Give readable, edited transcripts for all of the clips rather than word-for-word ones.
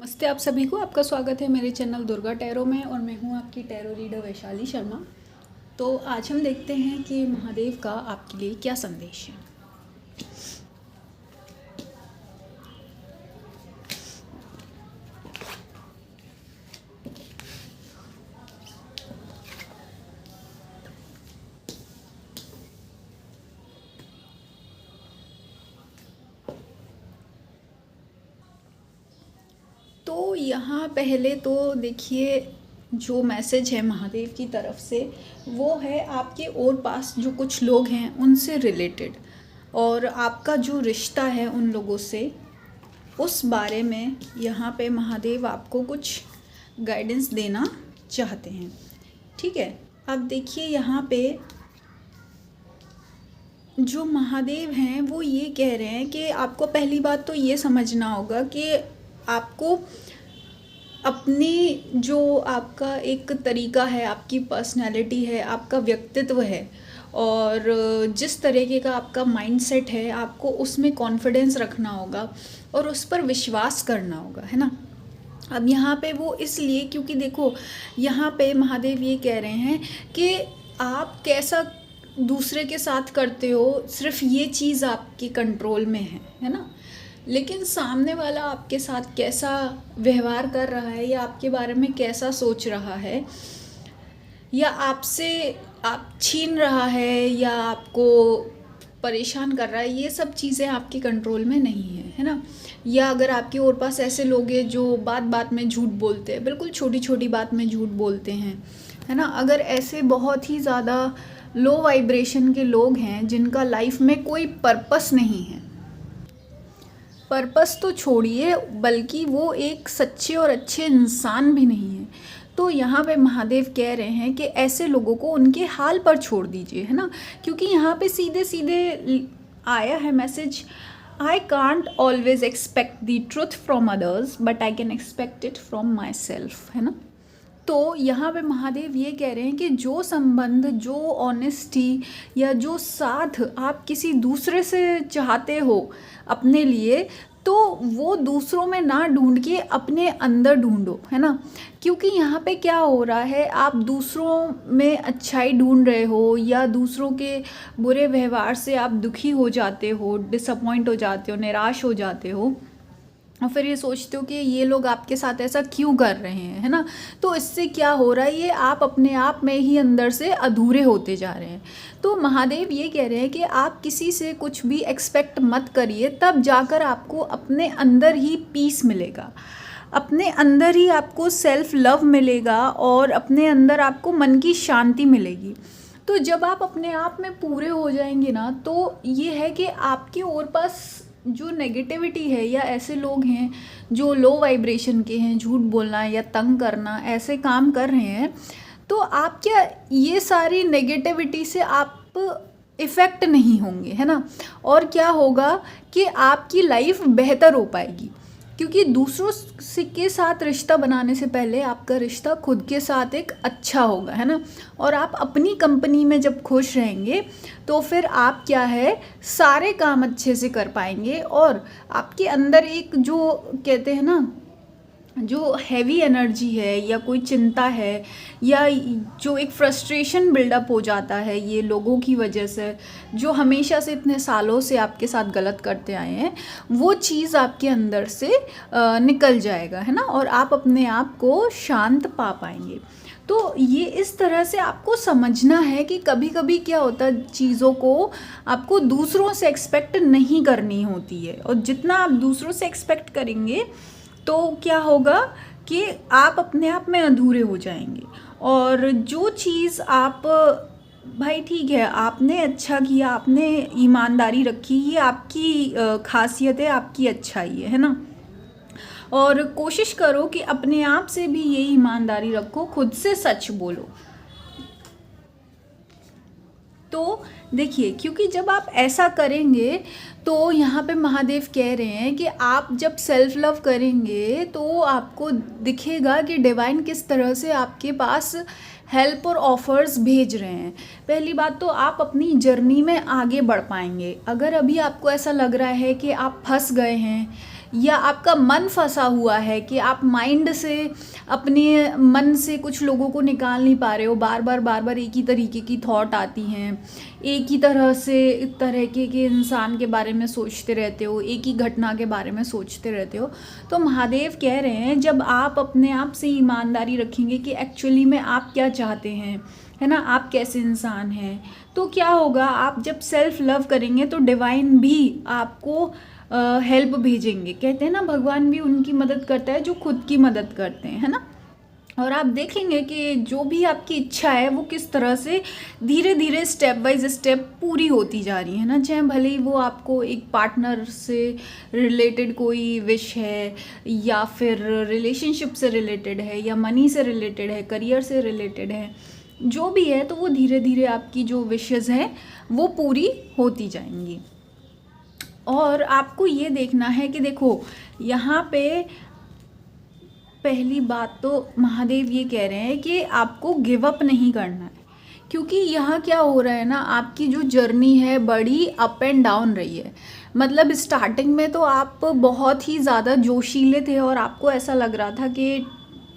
नमस्ते आप सभी को। आपका स्वागत है मेरे चैनल दुर्गा टैरो में और मैं हूं आपकी टैरो रीडर वैशाली शर्मा। तो आज हम देखते हैं कि महादेव का आपके लिए क्या संदेश है। तो यहाँ पहले तो देखिए, जो मैसेज है महादेव की तरफ से वो है आपके और पास जो कुछ लोग हैं उनसे रिलेटेड, और आपका जो रिश्ता है उन लोगों से, उस बारे में यहाँ पे महादेव आपको कुछ गाइडेंस देना चाहते हैं। ठीक है, अब देखिए यहाँ पे जो महादेव हैं वो ये कह रहे हैं कि आपको पहली बात तो ये समझना होगा कि आपको अपनी जो आपका एक तरीका है, आपकी पर्सनैलिटी है, आपका व्यक्तित्व है और जिस तरीके का आपका माइंडसेट है, आपको उसमें कॉन्फिडेंस रखना होगा और उस पर विश्वास करना होगा, है ना। अब यहाँ पे वो इसलिए क्योंकि देखो, यहाँ पे महादेव ये कह रहे हैं कि आप कैसा दूसरे के साथ करते हो, सिर्फ ये चीज़ आपके कंट्रोल में है ना। लेकिन सामने वाला आपके साथ कैसा व्यवहार कर रहा है या आपके बारे में कैसा सोच रहा है या आपसे आप छीन रहा है या आपको परेशान कर रहा है, ये सब चीज़ें आपके कंट्रोल में नहीं है ना। या अगर आपके और पास ऐसे लोग हैं जो बात बात में झूठ बोलते हैं, बिल्कुल छोटी छोटी बात में झूठ बोलते हैं, है ना। अगर ऐसे बहुत ही ज़्यादा लो वाइब्रेशन के लोग हैं जिनका लाइफ में कोई पर्पस नहीं है, पर्पस तो छोड़िए बल्कि वो एक सच्चे और अच्छे इंसान भी नहीं है, तो यहाँ पे महादेव कह रहे हैं कि ऐसे लोगों को उनके हाल पर छोड़ दीजिए, है ना। क्योंकि यहाँ पे सीधे सीधे आया है message, I can't always expect the truth from others but I can expect it from my self, है ना। तो यहाँ पे महादेव ये कह रहे हैं कि जो संबंध, जो ऑनेस्टी या जो साथ आप किसी दूसरे से चाहते हो अपने लिए, तो वो दूसरों में ना ढूंढ के अपने अंदर ढूंढो, है ना। क्योंकि यहाँ पे क्या हो रहा है, आप दूसरों में अच्छाई ढूंढ रहे हो या दूसरों के बुरे व्यवहार से आप दुखी हो जाते हो, डिसअपॉइंट हो जाते हो, निराश हो जाते हो और फिर ये सोचते हो कि ये लोग आपके साथ ऐसा क्यों कर रहे हैं, है ना। तो इससे क्या हो रहा है, ये आप अपने आप में ही अंदर से अधूरे होते जा रहे हैं। तो महादेव ये कह रहे हैं कि आप किसी से कुछ भी एक्सपेक्ट मत करिए, तब जाकर आपको अपने अंदर ही पीस मिलेगा, अपने अंदर ही आपको सेल्फ लव मिलेगा और अपने अंदर आपको मन की शांति मिलेगी। तो जब आप अपने आप में पूरे हो जाएंगे ना, तो ये है कि आपके और पास जो नेगेटिविटी है या ऐसे लोग हैं जो लो वाइब्रेशन के हैं, झूठ बोलना या तंग करना ऐसे काम कर रहे हैं, तो आप क्या ये सारी नेगेटिविटी से आप इफ़ेक्ट नहीं होंगे, है ना। और क्या होगा कि आपकी लाइफ बेहतर हो पाएगी, क्योंकि दूसरों के साथ रिश्ता बनाने से पहले आपका रिश्ता खुद के साथ एक अच्छा होगा, है ना। और आप अपनी कंपनी में जब खुश रहेंगे तो फिर आप क्या है, सारे काम अच्छे से कर पाएंगे और आपके अंदर एक जो कहते हैं ना, जो हैवी एनर्जी है या कोई चिंता है या जो एक फ्रस्ट्रेशन बिल्डअप हो जाता है ये लोगों की वजह से, जो हमेशा से इतने सालों से आपके साथ गलत करते आए हैं, वो चीज़ आपके अंदर से निकल जाएगा, है ना। और आप अपने आप को शांत पा पाएंगे। तो ये इस तरह से आपको समझना है कि कभी कभी क्या होता है, चीज़ों को आपको दूसरों से एक्सपेक्ट नहीं करनी होती है, और जितना आप दूसरों से एक्सपेक्ट करेंगे तो क्या होगा कि आप अपने आप में अधूरे हो जाएंगे। और जो चीज़ आप, भाई ठीक है आपने अच्छा किया, आपने ईमानदारी रखी, ये आपकी खासियत है, आपकी अच्छाई है ना। और कोशिश करो कि अपने आप से भी ये ईमानदारी रखो, खुद से सच बोलो। तो देखिए, क्योंकि जब आप ऐसा करेंगे तो यहाँ पे महादेव कह रहे हैं कि आप जब सेल्फ लव करेंगे तो आपको दिखेगा कि डिवाइन किस तरह से आपके पास हेल्प और ऑफर्स भेज रहे हैं। पहली बात तो आप अपनी जर्नी में आगे बढ़ पाएंगे। अगर अभी आपको ऐसा लग रहा है कि आप फंस गए हैं या आपका मन फंसा हुआ है कि आप माइंड से, अपने मन से कुछ लोगों को निकाल नहीं पा रहे हो, बार बार एक ही तरीके की थॉट आती हैं, एक ही तरह से इस तरीके के इंसान के बारे में सोचते रहते हो, एक ही घटना के बारे में सोचते रहते हो, तो महादेव कह रहे हैं जब आप अपने आप से ईमानदारी रखेंगे कि एक्चुअली में आप क्या चाहते हैं, है ना, आप कैसे इंसान हैं, तो क्या होगा, आप जब सेल्फ लव करेंगे तो डिवाइन भी आपको हेल्प भेजेंगे। कहते हैं ना, भगवान भी उनकी मदद करता है जो खुद की मदद करते हैं, है ना। और आप देखेंगे कि जो भी आपकी इच्छा है वो किस तरह से धीरे धीरे स्टेप बाय स्टेप पूरी होती जा रही है ना। चाहे भले ही वो आपको एक पार्टनर से रिलेटेड कोई विश है, या फिर रिलेशनशिप से रिलेटेड है, या मनी से रिलेटेड है, करियर से रिलेटेड है, जो भी है, तो वो धीरे धीरे आपकी जो विशेज़ हैं वो पूरी होती जाएंगी। और आपको ये देखना है कि देखो यहाँ पे पहली बात तो महादेव ये कह रहे हैं कि आपको गिव अप नहीं करना है, क्योंकि यहाँ क्या हो रहा है ना, आपकी जो जर्नी है बड़ी अप एंड डाउन रही है। मतलब स्टार्टिंग में तो आप बहुत ही ज़्यादा जोशीले थे और आपको ऐसा लग रहा था कि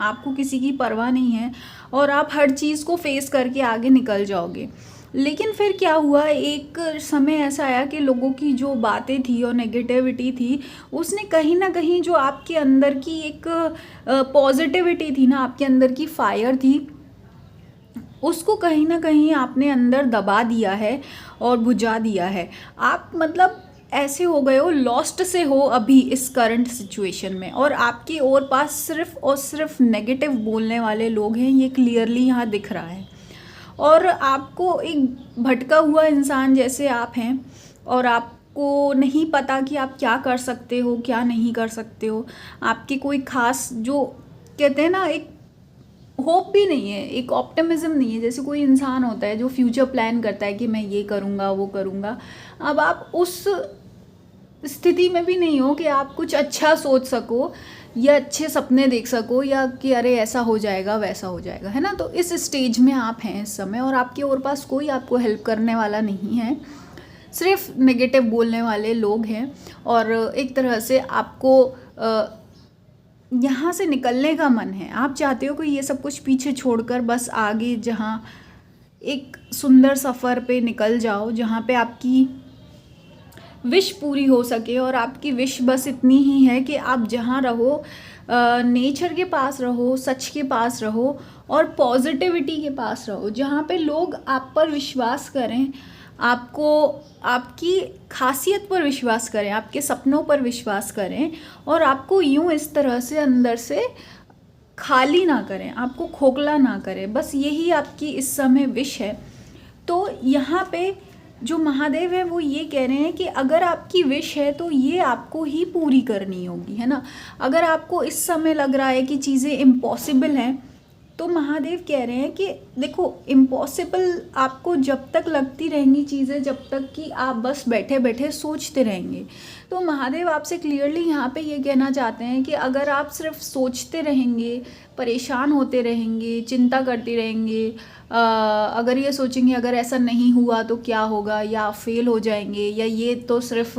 आपको किसी की परवाह नहीं है और आप हर चीज़ को फेस करके आगे निकल जाओगे। लेकिन फिर क्या हुआ, एक समय ऐसा आया कि लोगों की जो बातें थी और नेगेटिविटी थी, उसने कहीं ना कहीं जो आपके अंदर की एक पॉजिटिविटी थी ना, आपके अंदर की फायर थी, उसको कहीं ना कहीं आपने अंदर दबा दिया है और बुझा दिया है। आप मतलब ऐसे हो गए हो, लॉस्ट से हो अभी इस करंट सिचुएशन में, और आपके और पास सिर्फ और सिर्फ नेगेटिव बोलने वाले लोग हैं, ये क्लियरली यहाँ दिख रहा है। और आपको एक भटका हुआ इंसान जैसे आप हैं, और आपको नहीं पता कि आप क्या कर सकते हो क्या नहीं कर सकते हो। आपकी कोई खास, जो कहते हैं ना, एक होप भी नहीं है, एक ऑप्टिमिज्म नहीं है। जैसे कोई इंसान होता है जो फ्यूचर प्लान करता है कि मैं ये करूँगा वो करूँगा, अब आप उस स्थिति में भी नहीं हो कि आप कुछ अच्छा सोच सको या अच्छे सपने देख सको, या कि अरे ऐसा हो जाएगा वैसा हो जाएगा, है ना। तो इस स्टेज में आप हैं इस समय, और आपके और पास कोई आपको हेल्प करने वाला नहीं है, सिर्फ नेगेटिव बोलने वाले लोग हैं। और एक तरह से आपको यहाँ से निकलने का मन है, आप चाहते हो कि ये सब कुछ पीछे छोड़कर बस आगे जहाँ एक सुंदर सफ़र पे निकल जाओ, जहाँ पे आपकी विश पूरी हो सके। और आपकी विश बस इतनी ही है कि आप जहाँ रहो, नेचर के पास रहो, सच के पास रहो, और पॉजिटिविटी के पास रहो, जहाँ पे लोग आप पर विश्वास करें, आपको आपकी खासियत पर विश्वास करें, आपके सपनों पर विश्वास करें, और आपको यूं इस तरह से अंदर से खाली ना करें, आपको खोखला ना करें। बस यही आपकी इस समय विश है। तो यहाँ पे जो महादेव है वो ये कह रहे हैं कि अगर आपकी विश है तो ये आपको ही पूरी करनी होगी, है ना। अगर आपको इस समय लग रहा है कि चीज़ें इम्पॉसिबल हैं, तो महादेव कह रहे हैं कि देखो, इम्पॉसिबल आपको जब तक लगती रहेंगी चीज़ें, जब तक कि आप बस बैठे बैठे सोचते रहेंगे। तो महादेव आपसे क्लियरली यहाँ पे ये कहना चाहते हैं कि अगर आप सिर्फ सोचते रहेंगे, परेशान होते रहेंगे, चिंता करते रहेंगे, अगर ये सोचेंगे अगर ऐसा नहीं हुआ तो क्या होगा, या फेल हो जाएंगे, या ये तो सिर्फ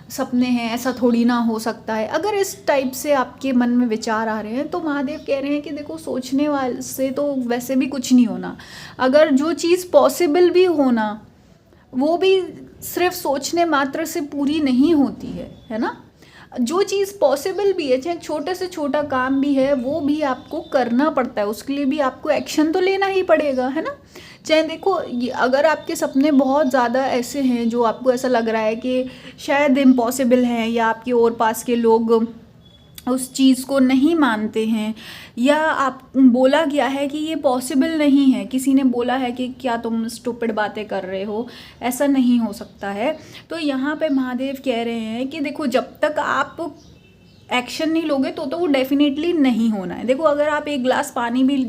सपने हैं, ऐसा थोड़ी ना हो सकता है, अगर इस टाइप से आपके मन में विचार आ रहे हैं, तो महादेव कह रहे हैं कि देखो, सोचने वाले से तो वैसे भी कुछ नहीं होना। अगर जो चीज़ पॉसिबल भी होना, वो भी सिर्फ सोचने मात्र से पूरी नहीं होती है ना। जो चीज़ पॉसिबल भी है, चाहे छोटे से छोटा काम भी है, वो भी आपको करना पड़ता है, उसके लिए भी आपको एक्शन तो लेना ही पड़ेगा, है ना। चाहे देखो, अगर आपके सपने बहुत ज़्यादा ऐसे हैं जो आपको ऐसा लग रहा है कि शायद इम्पॉसिबल हैं, या आपके और पास के लोग उस चीज़ को नहीं मानते हैं, या आप बोला गया है कि ये पॉसिबल नहीं है, किसी ने बोला है कि क्या तुम स्टूपिड बातें कर रहे हो, ऐसा नहीं हो सकता है, तो यहाँ पे महादेव कह रहे हैं कि देखो, जब तक आप एक्शन नहीं लोगे तो वो डेफिनेटली नहीं होना है। देखो, अगर आप एक गिलास पानी भी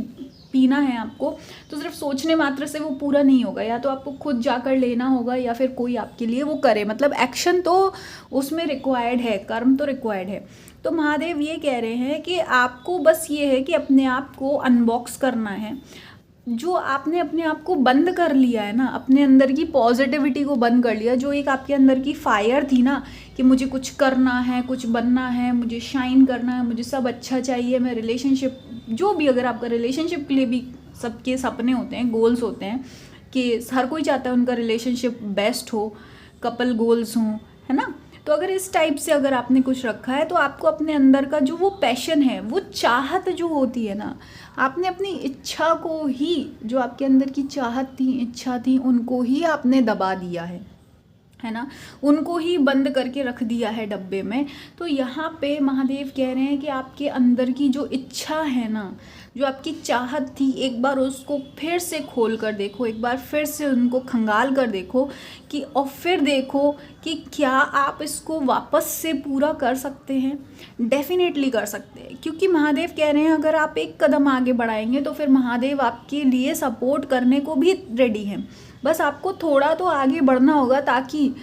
पीना है आपको, तो सिर्फ सोचने मात्र से वो पूरा नहीं होगा, या तो आपको खुद जाकर लेना होगा, या फिर कोई आपके लिए वो करे। मतलब एक्शन तो उसमें रिक्वायर्ड है, कर्म तो रिक्वायर्ड है। तो महादेव ये कह रहे हैं कि आपको बस ये है कि अपने आप को अनबॉक्स करना है, जो आपने अपने आप को बंद कर लिया है ना, अपने अंदर की पॉजिटिविटी को बंद कर लिया, जो एक आपके अंदर की फायर थी ना कि मुझे कुछ करना है, कुछ बनना है, मुझे शाइन करना है, मुझे सब अच्छा चाहिए, मैं रिलेशनशिप, जो भी अगर आपका रिलेशनशिप के लिए भी सबके सपने होते हैं, गोल्स होते हैं कि हर कोई चाहता है उनका रिलेशनशिप बेस्ट हो, कपल गोल्स हों, है ना। तो अगर इस टाइप से अगर आपने कुछ रखा है तो आपको अपने अंदर का जो वो पैशन है, वो चाहत जो होती है ना, आपने अपनी इच्छा को ही, जो आपके अंदर की चाहत थी, इच्छा थी, उनको ही आपने दबा दिया है ना, उनको ही बंद करके रख दिया है डब्बे में। तो यहाँ पे महादेव कह रहे हैं कि आपके अंदर की जो इच्छा है ना, जो आपकी चाहत थी, एक बार उसको फिर से खोल कर देखो, एक बार फिर से उनको खंगाल कर देखो कि, और फिर देखो कि क्या आप इसको वापस से पूरा कर सकते हैं। डेफिनेटली कर सकते हैं, क्योंकि महादेव कह रहे हैं अगर आप एक कदम आगे बढ़ाएंगे तो फिर महादेव आपके लिए सपोर्ट करने को भी रेडी हैं। बस आपको थोड़ा तो आगे बढ़ना होगा ताकि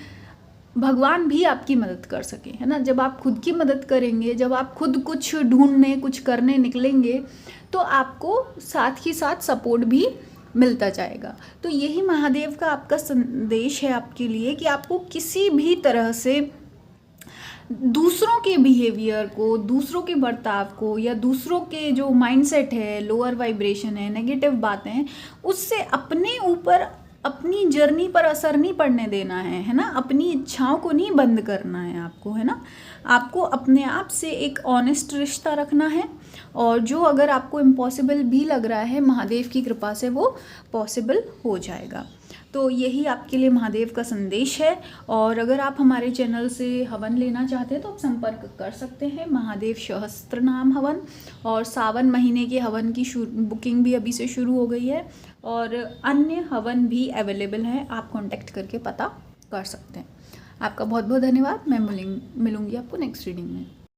भगवान भी आपकी मदद कर सके, है ना। जब आप खुद की मदद करेंगे, जब आप खुद कुछ ढूंढने, कुछ करने निकलेंगे, तो आपको साथ ही साथ सपोर्ट भी मिलता जाएगा। तो यही महादेव का आपका संदेश है आपके लिए कि आपको किसी भी तरह से दूसरों के बिहेवियर को, दूसरों के बर्ताव को, या दूसरों के जो माइंडसेट है, लोअर वाइब्रेशन है, नेगेटिव बातें हैं, उससे अपने ऊपर, अपनी जर्नी पर असर नहीं पड़ने देना है ना। अपनी इच्छाओं को नहीं बंद करना है आपको, है ना। आपको अपने आप से एक ऑनेस्ट रिश्ता रखना है, और जो अगर आपको इम्पॉसिबल भी लग रहा है, महादेव की कृपा से वो पॉसिबल हो जाएगा। तो यही आपके लिए महादेव का संदेश है। और अगर आप हमारे चैनल से हवन लेना चाहते हैं तो आप संपर्क कर सकते हैं। महादेव सहस्त्र नाम हवन और सावन महीने के हवन की बुकिंग भी अभी से शुरू हो गई है, और अन्य हवन भी अवेलेबल हैं, आप कांटेक्ट करके पता कर सकते हैं। आपका बहुत बहुत धन्यवाद। मैं मिलूंगी आपको नेक्स्ट रीडिंग में।